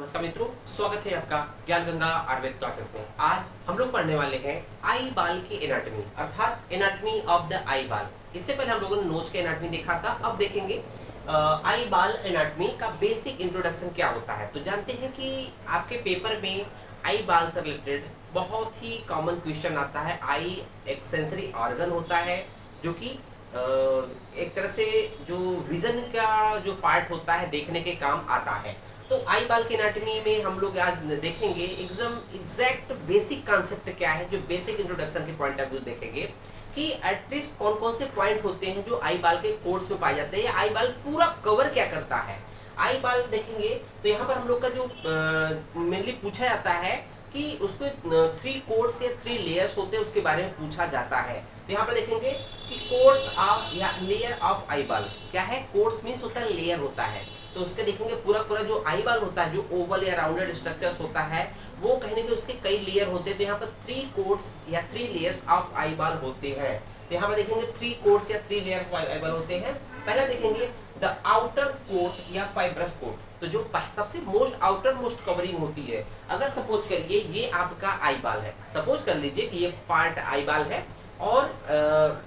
नमस्कार मित्रों, स्वागत है आपका ज्ञान गंगा आयुर्वेद क्लासेस में। आज हम लोग पढ़ने वाले हैं आई बाल की एनाटॉमी अर्थात एनाटॉमी ऑफ द आई बाल। इससे पहले हम लोगों ने नोज के एनाटॉमी देखा था, अब देखेंगे आई बाल एनाटॉमी का बेसिक इंट्रोडक्शन क्या होता है। तो जानते हैं कि आपके पेपर में आई बाल से रिलेटेड बहुत ही कॉमन क्वेश्चन आता है। आई एक सेंसरी ऑर्गन होता है जो कि एक तरह से जो विजन का जो पार्ट होता है देखने के काम आता है। तो आई बाल की एनाटॉमी में हम लोग आज देखेंगे एकदम एग्जैक्ट बेसिक कॉन्सेप्ट क्या है, जो बेसिक इंट्रोडक्शन के पॉइंट ऑफ व्यू देखेंगे कि एटलीस्ट कौन कौन से पॉइंट होते हैं जो आई बाल के कोर्स में पाए जाते हैं, या आई बाल पूरा कवर क्या करता है। आई बाल देखेंगे तो यहाँ पर हम लोग का जो मेनली पूछा जाता है कि उसको 3 कोर्स या 3 लेयर्स होते हैं, उसके बारे में पूछा जाता है। तो यहाँ पर देखेंगे कि कोर्स ऑफ या लेयर ऑफ आई बाल क्या है। कोर्स मीन्स होता है लेयर होता है, तो उसके देखेंगे पूरा जो आई बाल होता है, जो ओवल या राउंडेड स्ट्रक्चर्स होता है, वो कहीं ना कहीं उसके कई लेयर होते हैं। तो यहाँ पर 3 कोर्स या 3 लेयर्स ऑफ आई बाल होते हैं। तो यहाँ पर देखेंगे 3 कोर्स या 3 लेयर ऑफ आई बाल होते हैं। पहला देखेंगे द आउटर कोट या फाइब्रस कोट, तो जो सबसे मोस्ट आउटर मोस्ट कवरिंग होती है। अगर सपोज करिए ये आपका आई बाल है, सपोज कर लीजिए कि ये पार्ट आई बाल है और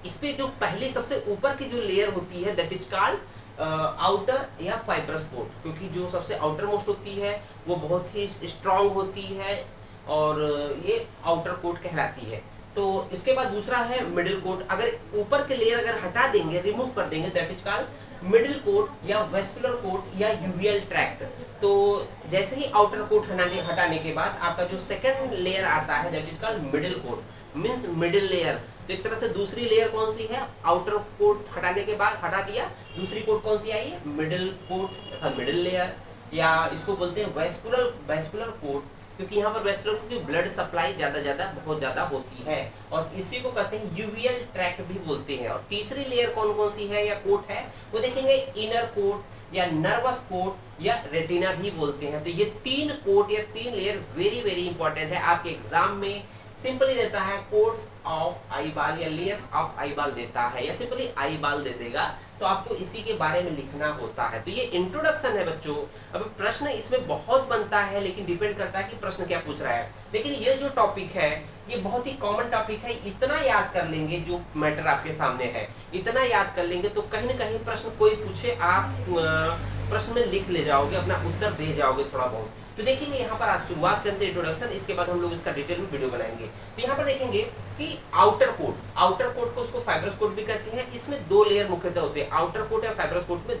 इस पे जो पहले सबसे ऊपर की जो लेयर होती है दैट इज कॉल्ड आउटर या फाइब्रस कोट, क्योंकि जो सबसे आउटर मोस्ट होती है वो बहुत ही स्ट्रांग होती है और ये आउटर कोट कहलाती है। तो इसके बाद दूसरा है मिडिल कोट। अगर ऊपर के लेयर अगर हटा देंगे, रिमूव कर देंगे, that is called middle coat या वेस्कुलर कोट या यूवियल ट्रैक्ट। तो जैसे ही आउटर कोट हटाने के बाद आपका जो सेकंड लेयर आता है that is called middle coat, means middle layer. तो एक तरह से दूसरी लेयर कौन सी है, आउटर कोट हटाने के बाद हटा दिया, दूसरी कोट कौन सी आई है, मिडिल कोट, मिडिल लेयर, या इसको बोलते हैं वेस्कुलर कोट, क्योंकि यहाँ पर वेस्कुलर की ब्लड सप्लाई बहुत ज्यादा होती है, और इसी को कहते हैं यूवियल ट्रैक्ट भी बोलते हैं। और तीसरी लेयर कौन सी है या कोट है, वो देखेंगे इनर कोट या नर्वस कोट या रेटिना भी बोलते हैं। तो ये 3 कोट या 3 लेयर वेरी इंपॉर्टेंट है। आपके एग्जाम में सिंपली देता है कोर्स ऑफ आई बाल या लेयर्स ऑफ आई बाल देता है, या सिंपली आई बाल दे देगा, तो आपको इसी के बारे में लिखना होता है। तो ये इंट्रोडक्शन है बच्चों। अब प्रश्न इसमें बहुत बनता है, लेकिन डिपेंड करता है कि प्रश्न क्या पूछ रहा है। लेकिन ये जो टॉपिक है ये बहुत ही कॉमन टॉपिक है। इतना याद कर लेंगे, जो मैटर आपके सामने है इतना याद कर लेंगे, तो कहीं ना कहीं प्रश्न कोई पूछे आप प्रश्न में लिख ले जाओगे, अपना उत्तर दे जाओगे थोड़ा बहुत। तो देखेंगे यहाँ पर आज शुरुआत करते हैं इंट्रोडक्शन, इसके बाद हम लोग इसका डिटेल में वीडियो बनाएंगे। तो यहाँ पर देखेंगे कि आउटर कोट को उसको फाइब्रस कोट भी कहते हैं। इसमें 2 लेयर मुख्यतः होते हैं। आउटर कोट या फाइब्रस कोट में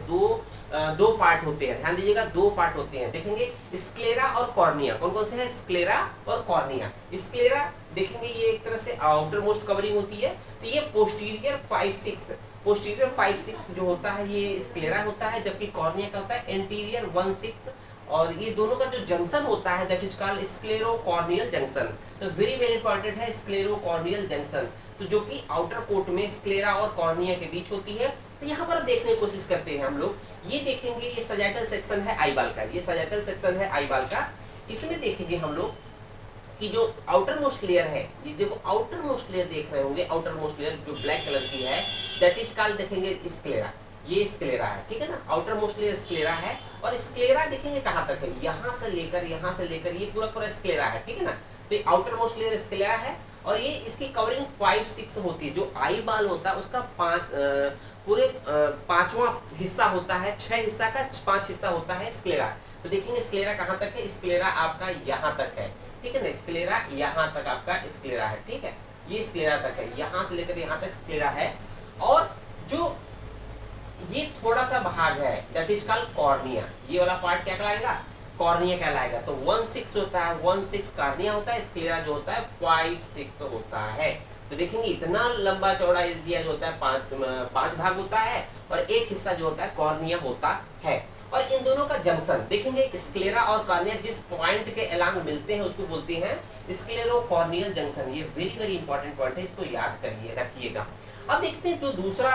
दो पार्ट होते हैं, ध्यान दीजिएगा, 2 पार्ट होते हैं। देखेंगे स्क्लेरा और कॉर्निया। कौन से है, स्क्लेरा और कॉर्निया। स्क्लेरा देखेंगे ये एक तरह से आउटर मोस्ट कवरिंग होती है। तो ये पोस्टीरियर 5-6 जो होता है ये स्क्लेरा होता है, जबकि कॉर्निया का होता है एंटीरियर 1-6, और ये दोनों का जो जंक्शन होता है दैट इज कॉल्ड स्क्लेरोकॉर्नियल जंक्शन। तो वेरी इंपॉर्टेंट है स्क्लेरोकॉर्नियल जंक्शन, तो जो कि आउटर कोट में स्क्लेरा और कॉर्निया के बीच होती है। तो यहाँ पर देखने की कोशिश करते हैं हम लोग, ये देखेंगे ये सजाइटल सेक्शन है आई बाल का, ये सजाइटल सेक्शन है आई बाल का। इसमें देखेंगे हम लोग कि जो आउटर मोस्ट लेयर है, ये देखो आउटर मोस्ट लेयर देख रहे होंगे, आउटर मोस्ट लेयर जो ब्लैक कलर की है दैट इज कॉल्ड, देखेंगे स्क्लेरा, ये स्क्लेरा है, ठीक है ना। आउटर मोस्ट लेयर स्क्लेरा है, और स्क्लेरा देखेंगे कहाँ तक है, यहाँ से लेकर ये पूरा स्क्लेरा है, ठीक है ना। तो आउटर मोस्ट लेयर स्क्लेरा है, और ये इसकी कवरिंग 5-6 होती है। जो आई बाल होता है उसका 5वां हिस्सा होता है, 6 हिस्सा का 5 हिस्सा होता है स्क्लेरा। तो देखेंगे स्क्लेरा कहाँ तक है, स्क्लेरा आपका यहाँ तक है, ठीक है ना। स्क्लेरा यहाँ तक आपका स्क्लेरा है, ठीक है, ये स्क्लेरा तक है, यहाँ से लेकर यहाँ तक स्क्लेरा है। और जो ये थोड़ा सा भाग है दैट इज कॉल्ड कॉर्निया, ये वाला पार्ट क्या कहलाएगा, कॉर्निया कहलाएगा। तो 1-6 होता है, 1-6 कॉर्निया होता है, स्क्लेरा जो होता है 5-6 होता है। तो देखेंगे इतना लंबा चौड़ा एरिया जो होता है 5 भाग होता है, और एक हिस्सा जो होता है कॉर्निया होता है। और इन दोनों का जंक्शन देखेंगे, स्क्लेरा और कॉर्निया जिस पॉइंट के अलांग मिलते हैं उसको बोलते हैं स्क्लेरोकॉर्नियल जंक्शन। ये वेरी इंपॉर्टेंट पॉइंट है, इसको याद करिए, रखिएगा। अब देखते हैं जो दूसरा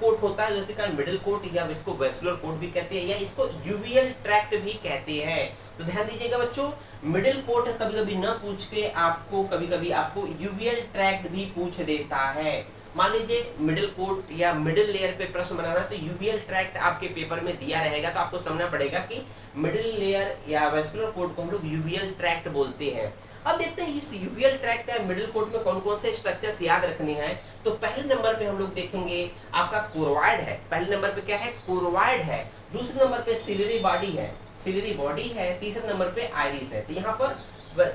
कोट होता है, जैसे मिडिल कोट, या इसको वेस्कुलर कोट भी कहते हैं, या इसको यूवियल ट्रैक्ट भी कहते हैं। तो ध्यान दीजिएगा बच्चों, मिडिल कोट कभी कभी न पूछ के आपको कभी कभी आपको यूवियल ट्रैक्ट भी पूछ देता है। मान लीजिए मिडिल कोट या मिडिल लेयर पे प्रश्न बनाना, तो यूवीएल ट्रैक्ट आपके पेपर में दिया रहेगा, तो आपको समझना पड़ेगा कि मिडिल लेयर या वेस्कुलर कोट को हम लोग यूवीएल ट्रैक्ट बोलते हैं। अब देखते हैं इस यूवीएल ट्रैक्ट या मिडिल कोट में कौन कौन से स्ट्रक्चर्स याद रखने हैं। तो पहले नंबर पे हम लोग देखेंगे आपका कोरवाइड है, पहले नंबर पे क्या है, कोरवाइड है। दूसरे नंबर पे सिलियरी बॉडी है, सिलियरी बॉडी है। तीसरे नंबर पे आइरिस है। तो यहाँ पर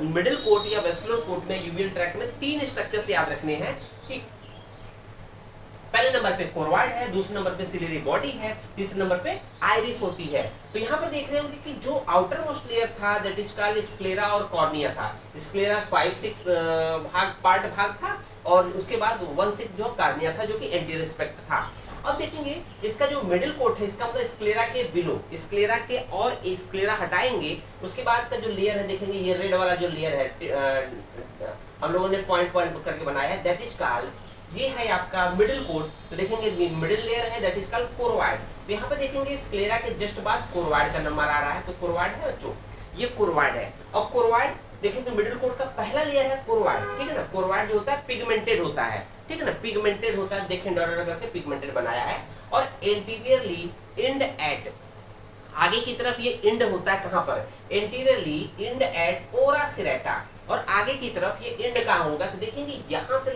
मिडिल कोट या वेस्कुलर कोट में यूवीएल ट्रैक्ट में 3 स्ट्रक्चर्स याद रखने हैं कि पहले नंबर पे कोरवाइड है, दूसरे नंबर पे सिलियरी बॉडी है, तीसरे नंबर पे आइरिस होती है। तो यहाँ पर देख रहे होंगे कि जो आउटर मोस्ट लेयर था दैट इज कॉल्ड स्क्लेरा और कॉर्निया था। स्क्लेरा 5-6 भाग था और उसके बाद 1-6 जो कॉर्निया था जो कि एंटीरियर एस्पेक्ट था। अब देखेंगे इसका जो मिडिल कोट है, इसका मतलब स्क्लेरा के बिलो, स्क्लेरा के और एक स्क्लेरा हटाएंगे, उसके बाद का जो लेयर है देखेंगे ये रेड वाला जो लेयर है हम लोगों ने पॉइंट करके बनाया है, दैट इज कॉल्ड, ये है आपका मिडिल कोट। तो देखेंगे मिडिल लेयर है दैट इज कॉल्ड कोरवाइड। तो यहाँ पे देखेंगे स्क्लेरा के जस्ट बाद कोरवाइड का नंबर आ रहा है, तो कोरवाइड है बच्चों, ये कोरवाइड है। और कोरवाइड देखेंगे मिडिल कोट का पहला लेयर है कोरवाइड, ठीक है ना। कोरवाइड जो होता है पिगमेंटेड होता है, ठीक है ना, पिगमेंटेड होता है, देखें डॉट करके पिगमेंटेड बनाया है। और एंटीरियरली इंड एट, आगे की तरफ ये इंड होता है कहाँ पर, एंटीरियरली इंड एट ओरा सिरेटा, और आगे की तरफ ये इंड कहाँ होगा, तो देखेंगे यहाँ से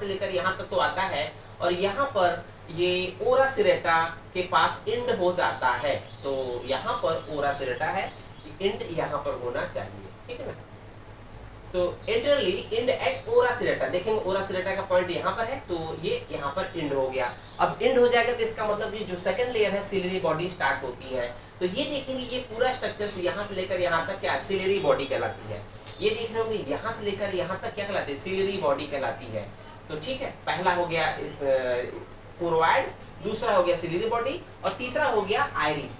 लेकर यहाँ तक तो आता है, और यहाँ पर ये ओरा सिरेटा के पास इंड हो जाता है। तो यहाँ पर ओरा सिरेटा है, इंड यहाँ पर होना चाहिए, ठीक है ना। तो एंटरली इंड एट ओरा सिरेटा, देखेंगे ओरा सिरेटा का पॉइंट यहाँ पर है, तो ये यहाँ पर इंड हो गया। अब इंड हो जाएगा तो इसका मतलब ये जो सेकंड लेयर है सिलियरी बॉडी स्टार्ट होती है। तो ये देखेंगे ये पूरा स्ट्रक्चर यहाँ से लेकर यहाँ तक क्या सिलियरी बॉडी कहलाती है। ये देख रहे होंगे यहाँ से लेकर यहाँ तक क्या कहलाती है, सिलियरी बॉडी कहलाती है। तो ठीक है, पहला हो गया इस कोरवाइड, दूसरा हो गया सिलियरी बॉडी, और तीसरा हो गया आइरिस,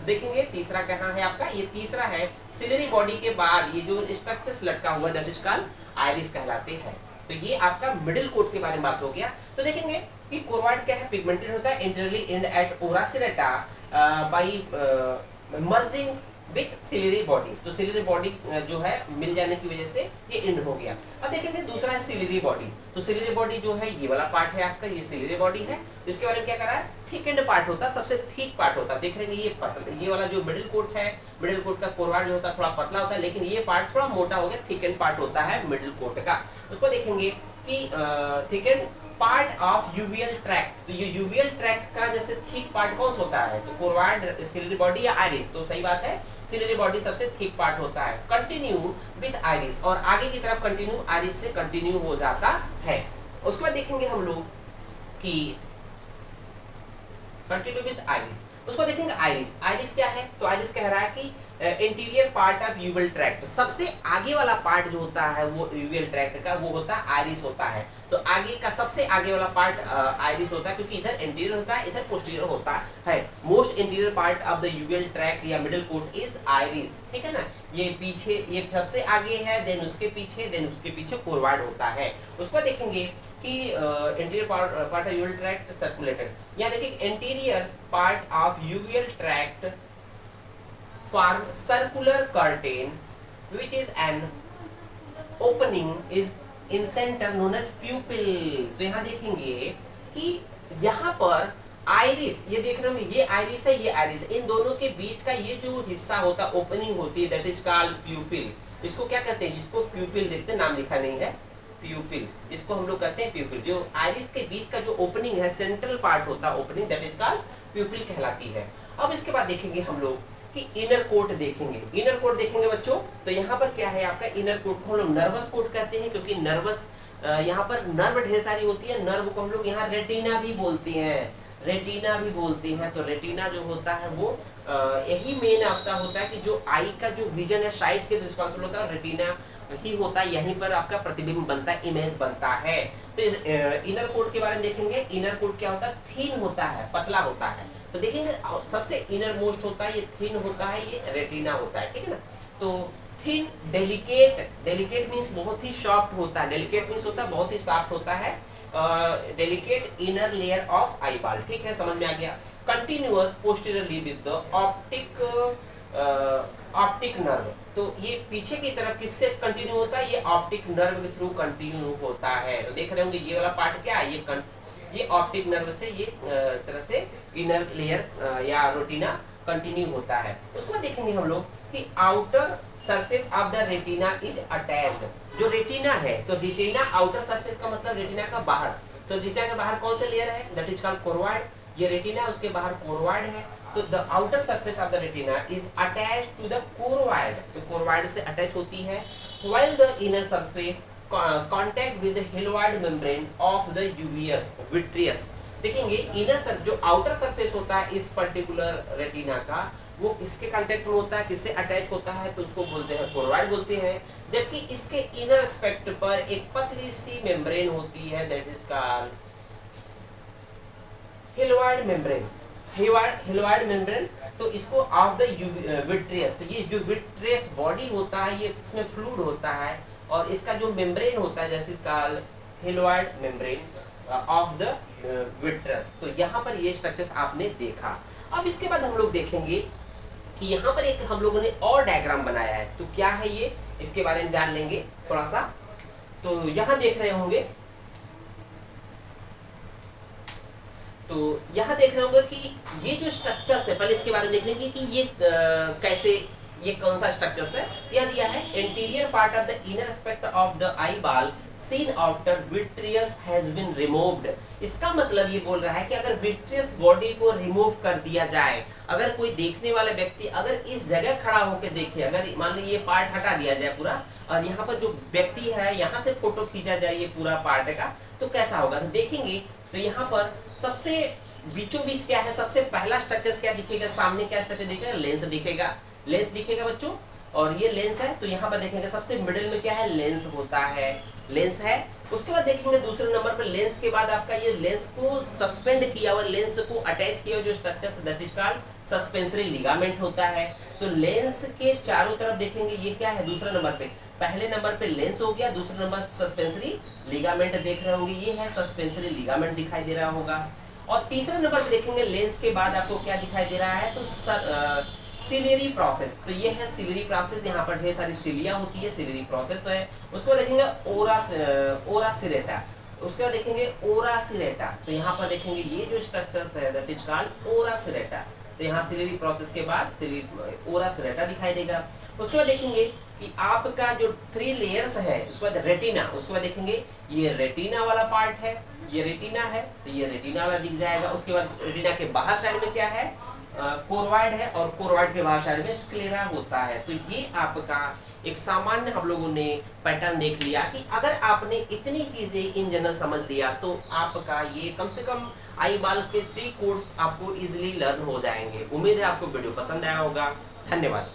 देखेंगे तीसरा कहाँ है आपका, ये तीसरा है सिलियरी बॉडी के बाद ये जो स्ट्रक्चर्स लटका हुआ दैट इज कॉल्ड आइरिस कहलाते हैं। तो ये आपका मिडिल कोट के बारे में बात हो गया। तो देखेंगे कि कोरवाइड क्या है, पिगमेंटेड होता है, internally and at ora serrata by merging with ciliary body. तो सिलियरी बॉडी जो है मिल जाने की वजह से ये इंड हो गया। अब देखेंगे दूसरा है सिलियरी बॉडी। तो सिलियरी बॉडी जो है ये वाला पार्ट है आपका, ये सिलियरी बॉडी है। इसके बारे में क्या करा है, थिक एंड पार्ट होता है, सबसे थिक पार्ट होता है। देख रहे हैं ये पतला, ये वाला जो मिडिल कोट है, मिडिल कोट का कोरवाइड जो होता है थोड़ा पतला होता है, लेकिन ये पार्ट थोड़ा मोटा हो गया, थिक एंड पार्ट होता है मिडिल कोट का। उसको देखेंगे कि thick and part of UVL tract. तो ये यूवीएल ट्रैक्ट का जैसे थिक पार्ट कौन सा होता है, तो कोरवाइड, सिलियरी बॉडी या आइरिस। तो सही बात है, सिलियरी बॉडी सबसे थिक पार्ट होता है। कंटिन्यू विद आइरिस, और आगे की तरफ कंटिन्यू आइरिस से कंटिन्यू हो जाता है। उसके बाद देखेंगे हम लोग कि कंटिन्यू विद आइरिस, उसको देखेंगे आइरिस। आइरिस क्या है, तो आइरिस कह रहा है कि interior part of uveal tract, सबसे आगे वाला पार्ट जो होता है वो यूवियल ट्रैक्ट का वो होता है आइरिस होता है। तो आगे का सबसे आगे वाला पार्ट आइरिस होता है, क्योंकि इधर इंटीरियर होता है, इधर पोस्टीरियर होता है। Most interior part of the uveal tract या मिडिल कोट इज आइरिस, ठीक है ना। ये पीछे, ये सबसे आगे है, देन उसके पीछे कोरवाइड होता है। उसको देखेंगे कि interior part of uveal tract circulated. यहाँ देखिए interior part of uveal tract form circular curtain which is an opening is in center known as pupil। तो यहाँ देखेंगे कि यहाँ पर आइरिस, ये देख रहे होंगे ये आइरिस है, ये आइरिस, इन दोनों के बीच का ये जो हिस्सा होता है ओपनिंग होती है दैट इज कॉल्ड प्यूपिल। इसको क्या कहते हैं, इसको प्यूपिल देखते हैं, नाम लिखा नहीं है, प्यूपिल, इसको हम लोग कहते हैं प्यूपिल। जो आइरिस के बीच का जो ओपनिंग है, सेंट्रल पार्ट होता है ओपनिंग, दैट इज कॉल्ड प्यूपिल कहलाती है। अब इसके बाद देखेंगे हम लोग कि इनर कोट देखेंगे। इनर कोट देखेंगे बच्चों, तो यहाँ पर क्या है आपका इनर कोट को हम लोग नर्वस कोट कहते हैं, क्योंकि नर्वस यहाँ पर नर्व ढेर सारी होती है। नर्व को हम लोग यहाँ रेटिना भी बोलते हैं, रेटिना भी बोलते हैं। तो रेटिना जो होता है वो यही मेन आपका होता है कि जो आई का जो विजन है साइट के रिस्पॉन्सिबल होता है, रेटिना ही होता है, यहीं पर आपका प्रतिबिंब बनता है, इमेज बनता है। तो इनर कोट के बारे में देखेंगे। इनर कोट क्या होता है, थिन होता है, पतला होता है। तो देखेंगे सबसे इनर मोस्ट होता है, ये थिन होता है, ये रेटिना होता है, ठीक है ना। तो थिन, डेलिकेट, डेलिकेट मीन्स बहुत ही सॉफ्ट होता है, डेलिकेट मीन्स होता है बहुत ही सॉफ्ट होता है, delicate inner layer of eye ball, ठीक है, समझ में आ गया। Continuous posteriorly with the optic nerve, तो ये पीछे की तरफ किससे कंटिन्यू होता है, ये ऑप्टिक नर्व के थ्रू कंटिन्यू होता है। तो देख रहे होंगे ये वाला पार्ट क्या है, ये ऑप्टिक नर्व से ये तरह से इनर लेयर या रेटिना कंटिन्यू होता है। उसको देखेंगे हम लोग कि outer surface of the retina is attached. जो रेटिना है, तो रेटिना आउटर सरफेस का मतलब रेटिना का बाहर, तो रेटिना के बाहर कौन सा लेयर है, दैट इज कॉल्ड कोरवाइड। ये रेटिना, उसके बाहर कोरवाइड है। तो the outer surface of the retina is attached to the choroid, तो कोरवाइड से अटैच होती है। While the inner surface contact with the hyaloid membrane of the uveous vitreous. देखेंगे इनर जो आउटर सरफेस होता है इस पर्टिकुलर रेटिना का, वो इसके कांटेक्ट में होता है, किससे अटैच होता है, तो उसको बोलते हैं कोरवाइड बोलते हैं। जबकि इसके इनर एस्पेक्ट पर एक पतली सी मेम्ब्रेन होती है, that is called hyaloid membrane. Hyaloid membrane, तो इसको ऑफ द विट्रियस, तो ये जो विट्रियस बॉडी होता है, ये इसमें फ्लूइड होता है, और इसका जो मेम्ब्रेन होता है जैसे called hyaloid membrane of the vitreous. तो यहाँ पर ये स्ट्रक्चर्स आपने देखा। अब इसके बाद हम लोग देखेंगे कि यहाँ पर एक हम लोगों ने और डायग्राम बनाया है, तो क्या है ये, इसके बारे में जान लेंगे थोड़ा सा। तो यहाँ देख रहे होंगे, तो यहाँ देख रहे होंगे कि ये जो स्ट्रक्चर्स है, पहले इसके बारे में देख लेंगे कि ये कैसे, ये कौन सा स्ट्रक्चर्स है। यह दिया है interior part of the inner aspect of the eyeball seen after vitreous has been removed. इसका मतलब ये बोल रहा है कि अगर विट्रियस बॉडी को रिमूव कर दिया जाए, अगर कोई देखने वाला व्यक्ति अगर इस जगह खड़ा होकर देखे, अगर मान लीजिए ये पार्ट हटा दिया जाए पूरा, और यहाँ पर जो व्यक्ति है यहाँ से फोटो खींचा जाए ये पूरा पार्ट का, तो कैसा होगा, तो देखेंगे। तो यहाँ पर सबसे बीचों बीच क्या है, सबसे पहला स्ट्रक्चर क्या दिखेगा, सामने क्या स्ट्रक्चर दिखेगा, लेंस दिखेगा, लेंस दिखेगा बच्चों, और ये लेंस है। तो यहाँ पर देखेंगे सबसे मिडिल में क्या है, लेंस होता है, लेंस है। उसके बाद देखेंगे दूसरे नंबर पर लेंस के बाद आपका ये लेंस को सस्पेंड किया हुआ, लेंस को अटैच किया हुआ जो structure that is called suspensory ligament होता है। तो लेंस के चारों तरफ देखेंगे ये क्या है, दूसरे नंबर पे, पहले नंबर पे लेंस हो गया, दूसरे नंबर सस्पेंसरी लिगामेंट देख रहे होंगे, ये है सस्पेंसरी लिगामेंट दिखाई दे रहा होगा। और तीसरे नंबर पे देखेंगे लेंस के बाद आपको क्या दिखाई दे रहा है, तो सिलियरी प्रोसेस, तो ये है सिलियरी प्रोसेस, यहाँ पर ढेर सारी सिलिया होती है, सिलियरी प्रोसेस है। उसको देखेंगे ओरा सिरेटा, उसके बाद देखेंगे ओरा सिरेटा, तो यहाँ पर देखेंगे ये जो स्ट्रक्चर्स है दैट इज कॉल्ड ओरा सिरेटा। तो यहाँ सिलियरी प्रोसेस के बाद ओरा सिरेटा दिखाई देगा। उसके बाद देखेंगे कि आपका जो 3 लेयर्स है, उसके बाद रेटिना, उसके बाद देखेंगे ये रेटिना वाला पार्ट है, ये रेटिना है, तो ये रेटिना वाला दिख जाएगा। उसके बाद रेटिना के बाहर साइड में क्या है, कोरवाइड है, और कोरवाइड के बाहर साइड में स्क्लेरा होता है। तो ये आपका एक सामान्य हम लोगों ने पैटर्न देख लिया कि अगर आपने इतनी चीजें इन जनरल समझ लिया तो आपका ये कम से कम आई बाल के 3 कोर्स आपको इजीली लर्न हो जाएंगे। उम्मीद है आपको वीडियो पसंद आया होगा। धन्यवाद।